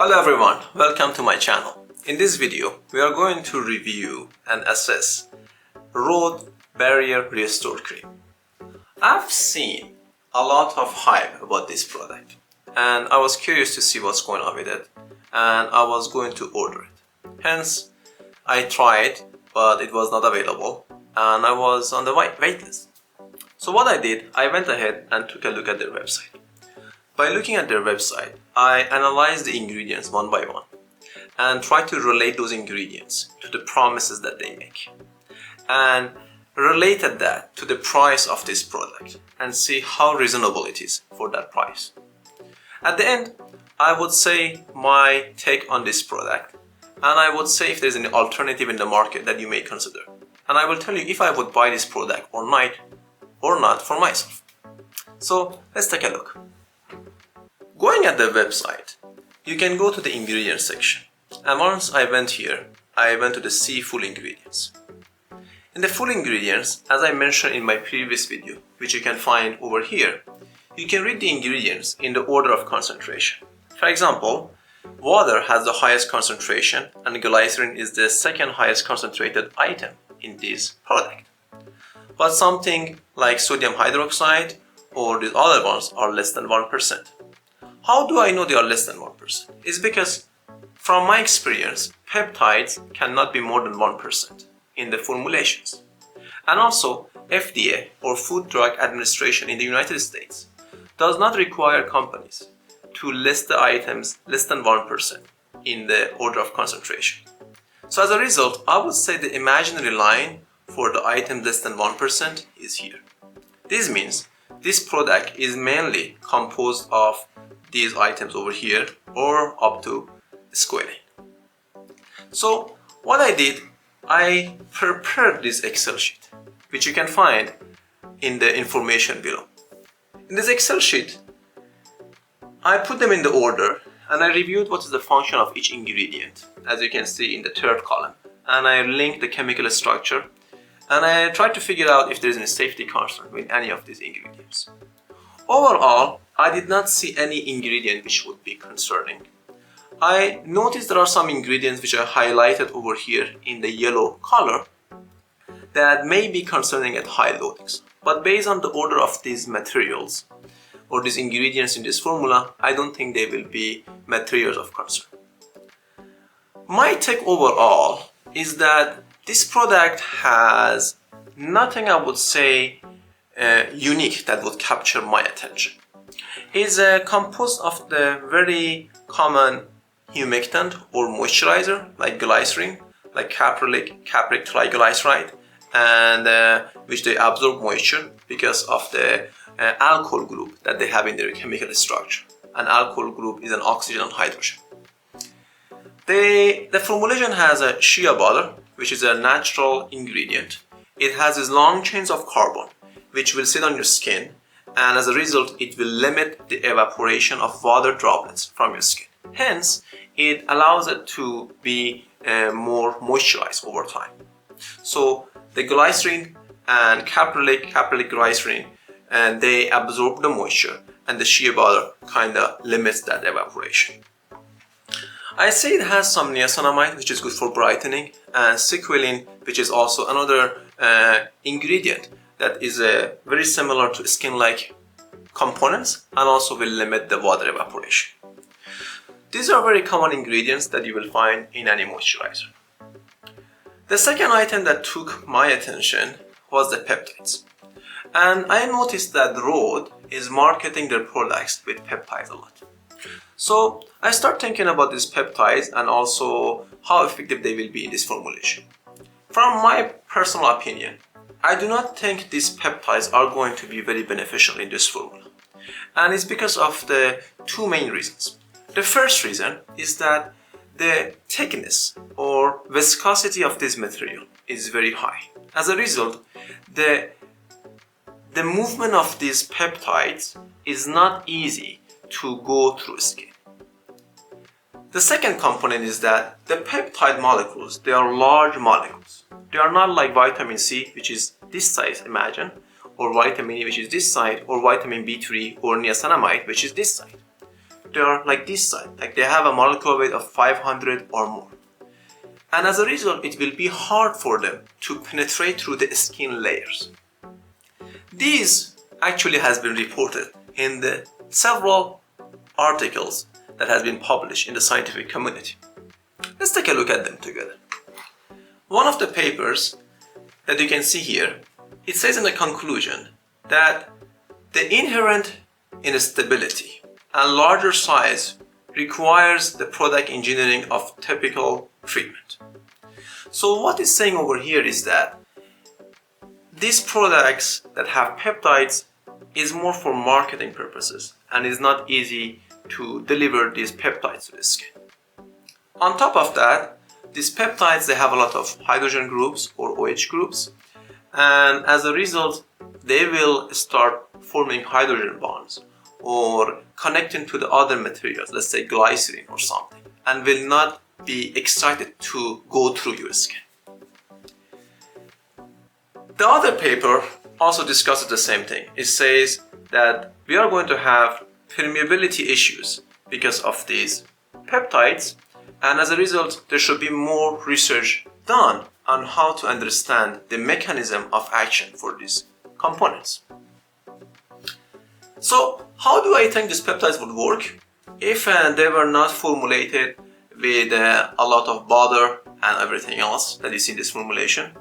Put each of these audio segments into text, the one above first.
Hello everyone, welcome to my channel. In this video, we are going to review and assess Rhode Barrier Restore Cream. I've seen a lot of hype about this product and I was curious to see what's going on with it and I was going to order it. Hence, I tried but it was not available and I was on the wait list. So what I did, I went ahead and took a look at their website. By looking at their website, I analyzed the ingredients one by one and tried to relate those ingredients to the promises that they make and related that to the price of this product and see how reasonable it is for that price. At the end, I would say my take on this product and I would say if there's any alternative in the market that you may consider. And I will tell you if I would buy this product or not for myself. So let's take a look. Going at the website, you can go to the ingredients section. And once I went here, I went to the see full ingredients. In the full ingredients, as I mentioned in my previous video, which you can find over here, you can read the ingredients in the order of concentration. For example, water has the highest concentration and glycerin is the second highest concentrated item in this product. But something like sodium hydroxide or these other ones are less than 1%. How do I know they are less than 1%? It's because from my experience, peptides cannot be more than 1% in the formulations. And also, FDA or Food Drug Administration in the United States does not require companies to list the items less than 1% in the order of concentration. So as a result, I would say the imaginary line for the item less than 1% is here. This means this product is mainly composed of these items over here or up to squalane. So what I did, I prepared this Excel sheet, which you can find in the information below. In this Excel sheet, I put them in the order and I reviewed what is the function of each ingredient, as you can see in the third column. And I linked the chemical structure and I tried to figure out if there is any safety concern with any of these ingredients. Overall, I did not see any ingredient which would be concerning. I noticed there are some ingredients which are highlighted over here in the yellow color that may be concerning at high loadings. But based on the order of these materials or these ingredients in this formula, I don't think they will be materials of concern. My take overall is that this product has nothing I would say unique that would capture my attention. It's composed of the very common humectant or moisturizer like glycerin, like capric triglyceride, and which they absorb moisture because of the alcohol group that they have in their chemical structure. An alcohol group is an oxygen and hydrogen. The formulation has a shea butter, which is a natural ingredient. It has these long chains of carbon which will sit on your skin, and as a result it will limit the evaporation of water droplets from your skin. Hence, it allows it to be more moisturized over time. So the glycerin and capric glycerin, and they absorb the moisture, and the shea butter kind of limits that evaporation. I say it has some niacinamide, which is good for brightening, and squalane, which is also another ingredient that is very similar to skin-like components and also will limit the water evaporation. These are very common ingredients that you will find in any moisturizer. The second item that took my attention was the peptides. And I noticed that Rhode is marketing their products with peptides a lot. So I start thinking about these peptides and also how effective they will be in this formulation. From my personal opinion, I do not think these peptides are going to be very beneficial in this formula. And it's because of the two main reasons. The first reason is that the thickness or viscosity of this material is very high. As a result, the movement of these peptides is not easy to go through skin. The second component is that the peptide molecules, they are large molecules. They are not like vitamin C, which is this size, imagine, or vitamin E, which is this side, or vitamin B3, or niacinamide, which is this side. they are like this side, like they have a molecular weight of 500 or more. And as a result, it will be hard for them to penetrate through the skin layers. This actually has been reported in the several articles that has been published in the scientific community. Let's take a look at them together. One of the papers that you can see here, it says in the conclusion that the inherent instability and larger size requires the product engineering of typical treatment. So what it's saying over here is that these products that have peptides is more for marketing purposes and is not easy to deliver these peptides to the skin. On top of that, these peptides, they have a lot of hydrogen groups or OH groups, and as a result they will start forming hydrogen bonds or connecting to the other materials, let's say glycerin or something, and will not be excited to go through your skin. The other paper also discusses the same thing. It says that we are going to have permeability issues because of these peptides, and as a result there should be more research done on how to understand the mechanism of action for these components. So how do I think these peptides would work if they were not formulated with a lot of butter and everything else that you see in this formulation?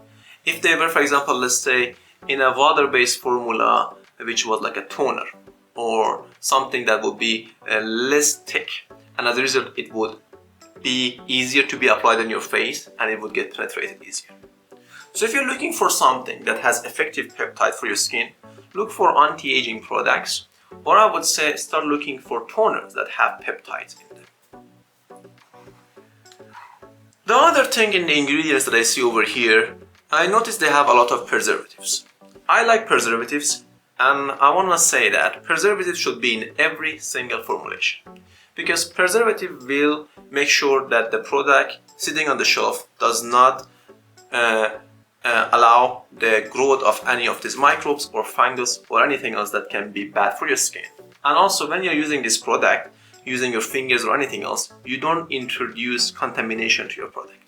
If they were, for example, let's say in a water-based formula which was like a toner or something that would be less thick, and as a result it would be easier to be applied on your face and it would get penetrated easier. So if you're looking for something that has effective peptide for your skin, look for anti-aging products, or I would say start looking for toners that have peptides in them. The other thing in the ingredients that I see over here, I noticed they have a lot of preservatives. I like preservatives, and I want to say that preservatives should be in every single formulation, because preservative will make sure that the product sitting on the shelf does not allow the growth of any of these microbes or fungus or anything else that can be bad for your skin. And also when you're using this product, using your fingers or anything else, you don't introduce contamination to your product.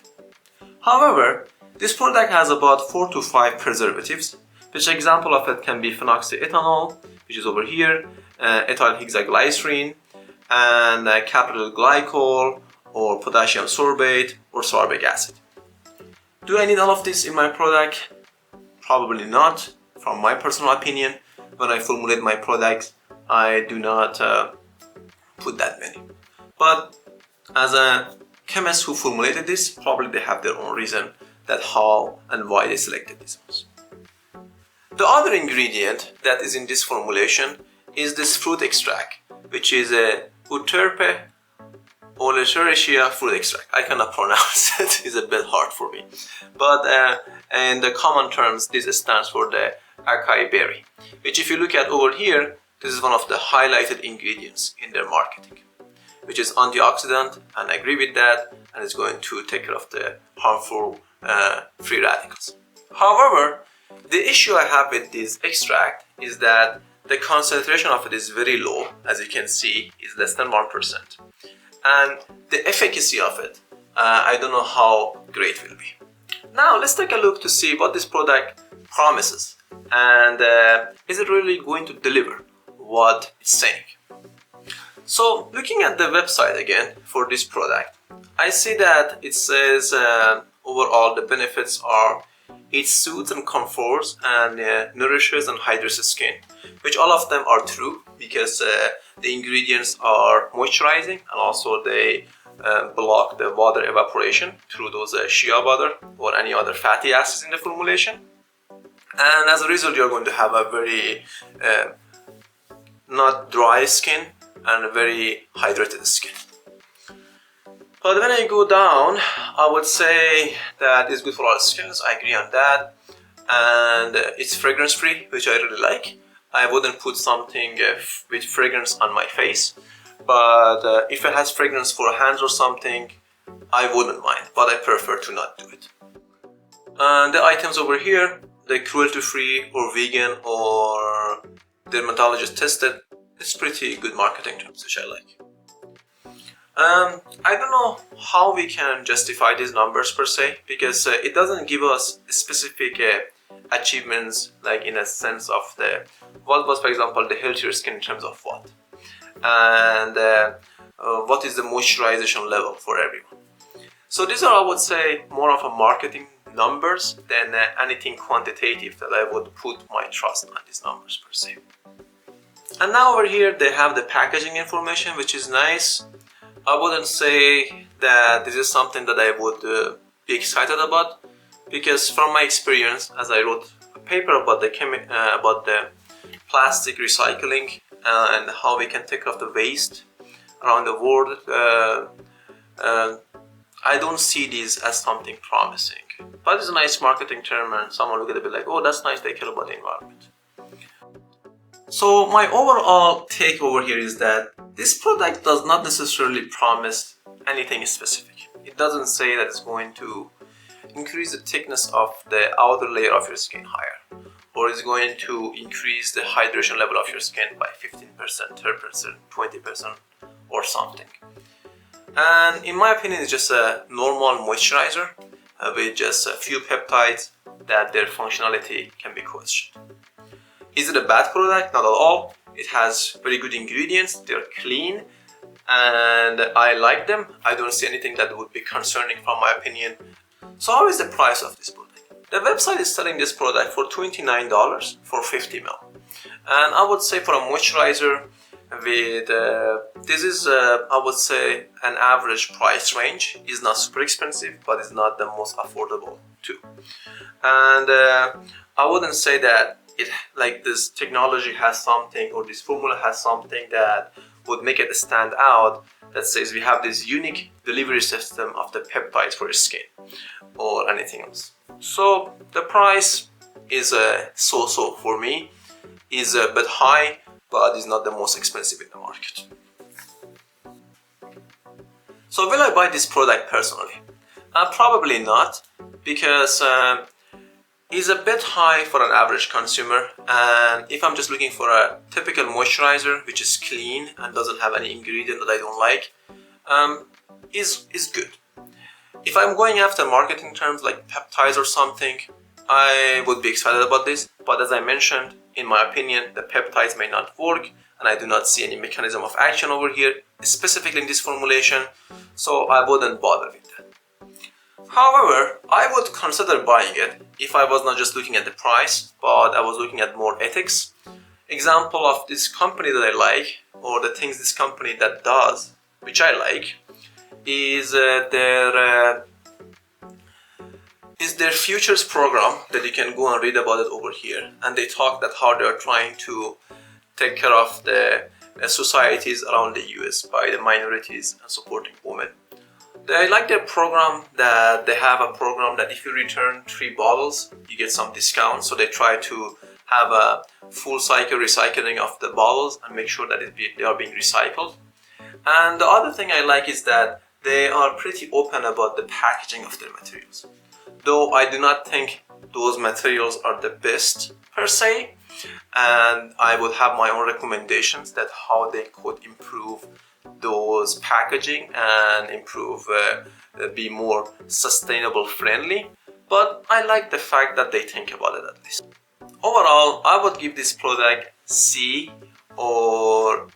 However, this product has about 4 to 5 preservatives, which example of it can be phenoxyethanol, which is over here, ethyl hexaglycerine, and caprylyl glycol, or potassium sorbate, or sorbic acid. Do I need all of this in my product? Probably not. From my personal opinion, when I formulate my products, I do not put that many. But as a chemist who formulated this, probably they have their own reason that how and why they selected these ones. The other ingredient that is in this formulation is this fruit extract, which is a Euterpe Oleracea fruit extract. I cannot pronounce it, it's a bit hard for me. But in the common terms, this stands for the acai berry, which if you look at over here, this is one of the highlighted ingredients in their marketing, which is antioxidant, and I agree with that, and it's going to take care of the harmful free radicals. However, the issue I have with this extract is that the concentration of it is very low, as you can see, is less than 1%. And the efficacy of it, I don't know how great it will be. Now let's take a look to see what this product promises, and is it really going to deliver what it's saying. So looking at the website again for this product, I see that it says overall the benefits are it soothes and comforts and nourishes and hydrates the skin, which all of them are true, because the ingredients are moisturizing, and also they block the water evaporation through those shea butter or any other fatty acids in the formulation. And as a result, you're going to have a very not dry skin and a very hydrated skin. But when I go down, I would say that it's good for all skins. I agree on that, and it's fragrance free, which I really like. I wouldn't put something with fragrance on my face, but if it has fragrance for hands or something, I wouldn't mind, but I prefer to not do it. And the items over here, they're cruelty free or vegan or dermatologist tested. It's pretty good marketing terms, which I like. I don't know how we can justify these numbers per se, because it doesn't give us specific achievements, like in a sense of the what was, for example, the healthier skin in terms of what, and what is the moisturization level for everyone. So these are, I would say, more of a marketing numbers than anything quantitative that I would put my trust on these numbers per se. And now over here they have the packaging information, which is nice. I wouldn't say that this is something that I would be excited about, because from my experience, as I wrote a paper about the plastic recycling and how we can take off the waste around the world, I don't see this as something promising. But it's a nice marketing term, and someone look at it and be like, oh, that's nice, they care about the environment. So my overall take over here is that this product does not necessarily promise anything specific. It doesn't say that it's going to increase the thickness of the outer layer of your skin higher, or it's going to increase the hydration level of your skin by 15%, 10%, 20% or something. And in my opinion, it's just a normal moisturizer with just a few peptides that their functionality can be questioned. Is it a bad product? Not at all. It has very good ingredients, they're clean, and I like them. I don't see anything that would be concerning from my opinion. So how is the price of this product? The website is selling this product for $29 for 50 ml. And I would say for a moisturizer with, this is I would say an average price range. It's not super expensive, but it's not the most affordable too. And I wouldn't say that like this technology has something, or this formula has something that would make it stand out, that says we have this unique delivery system of the peptides for your skin or anything else. So the price is so-so for me, is a bit high, but is not the most expensive in the market. So will I buy this product personally? Probably not, because is a bit high for an average consumer, and if I'm just looking for a typical moisturizer which is clean and doesn't have any ingredient that I don't like, is good. If I'm going after marketing terms like peptides or something, I would be excited about this, but as I mentioned, in my opinion, the peptides may not work, and I do not see any mechanism of action over here, specifically in this formulation, so I wouldn't bother with that. However, I would consider buying it if I was not just looking at the price, but I was looking at more ethics. Example of this company that I like, or the things this company that does, which I like, is their futures program that you can go and read about it over here. And they talk that how they are trying to take care of the societies around the US by the minorities and supporting women. I like their program, that they have a program that if you return 3 bottles, you get some discount. So they try to have a full cycle recycling of the bottles and make sure that they are being recycled. And the other thing I like is that they are pretty open about the packaging of their materials. Though I do not think those materials are the best per se, and I would have my own recommendations that how they could improve those packaging and improve, be more sustainable friendly, but I like the fact that they think about it at least. Overall, I would give this product C, or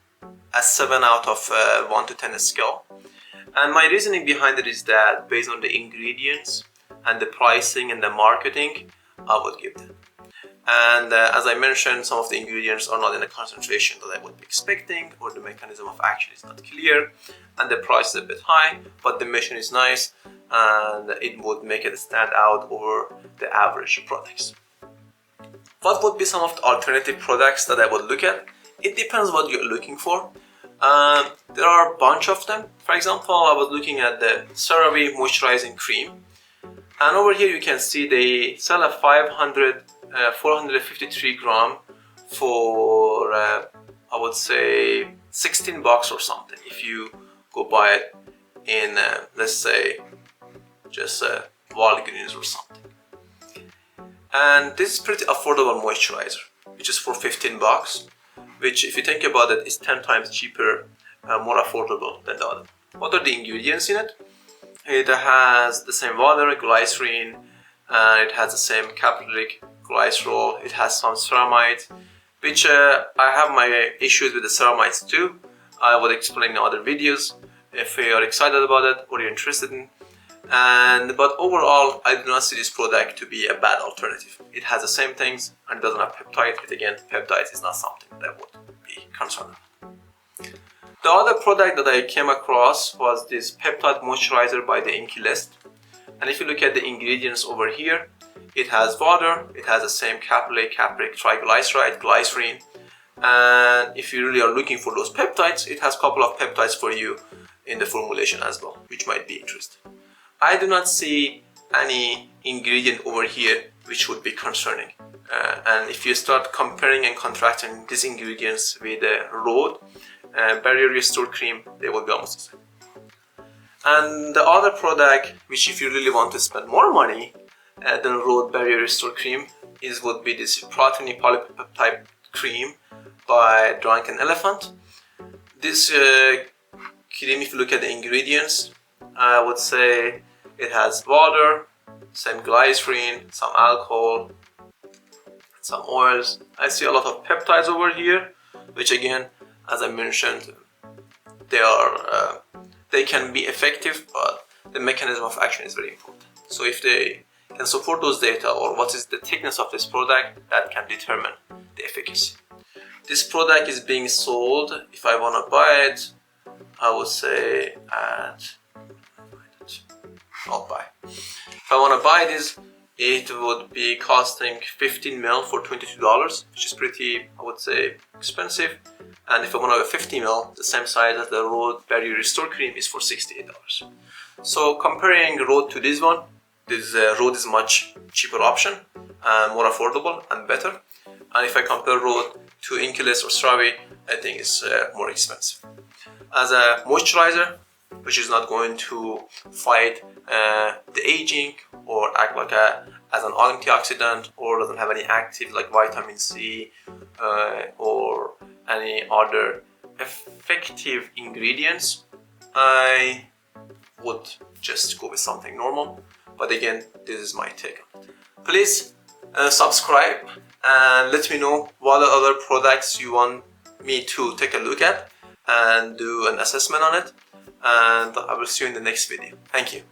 a 7 out of 1 to 10 scale. And my reasoning behind it is that based on the ingredients and the pricing and the marketing, I would give them. And as I mentioned, some of the ingredients are not in a concentration that I would be expecting, or the mechanism of action is not clear, and the price is a bit high, but the mission is nice, and it would make it stand out over the average products. What would be some of the alternative products that I would look at? It depends what you're looking for. There are a bunch of them. For example, I was looking at the CeraVe moisturizing cream, and over here you can see they sell a 453 gram for I would say $16 or something if you go buy it in let's say just Walgreens or something. And this is pretty affordable moisturizer, which is for $15, which if you think about it is 10 times cheaper, more affordable than the other. What are the ingredients in it? It has the same water, glycerin, and it has the same caprylic glycerol. It has some ceramides, which I have my issues with the ceramides too. I will explain in other videos if you are excited about it or you're interested in. But overall, I do not see this product to be a bad alternative. It has the same things and it doesn't have peptides. But again, peptides is not something that I would be concerned about. The other product that I came across was this peptide moisturizer by the Inky List. And if you look at the ingredients over here, it has water, it has the same caprylic triglyceride, glycerin, and if you really are looking for those peptides, it has a couple of peptides for you in the formulation as well, which might be interesting. I do not see any ingredient over here which would be concerning. And if you start comparing and contrasting these ingredients with the Rhode Barrier Restore Cream, they will be almost the same. And the other product, which if you really want to spend more money than Rhode Barrier Restore Cream, would be this protein polypeptide cream by Drunken Elephant. This cream, if you look at the ingredients, I would say it has water, some glycerin, some alcohol, some oils. I see a lot of peptides over here, which again, as I mentioned, they can be effective, but the mechanism of action is very important. So if they can support those data or what is the thickness of this product, that can determine the efficacy. This product is being sold, if I want to buy it, I would say not buy. If I want to buy this, it would be costing 15 ml for $22, which is pretty, I would say, expensive. And if I want to have a 50 ml, the same size as the Rhode Barrier Restore Cream, is for $68. So comparing Rhode to this one, this Rhode is much cheaper option and more affordable and better. And if I compare Rhode to Inky List or CeraVe, I think it's more expensive. As a moisturizer, which is not going to fight the aging or act like as an antioxidant, or doesn't have any active like vitamin C or any other effective ingredients, I would just go with something normal. But again, this is my take on it. Please subscribe and let me know what other products you want me to take a look at and do an assessment on it. And I will see you in the next video. Thank you.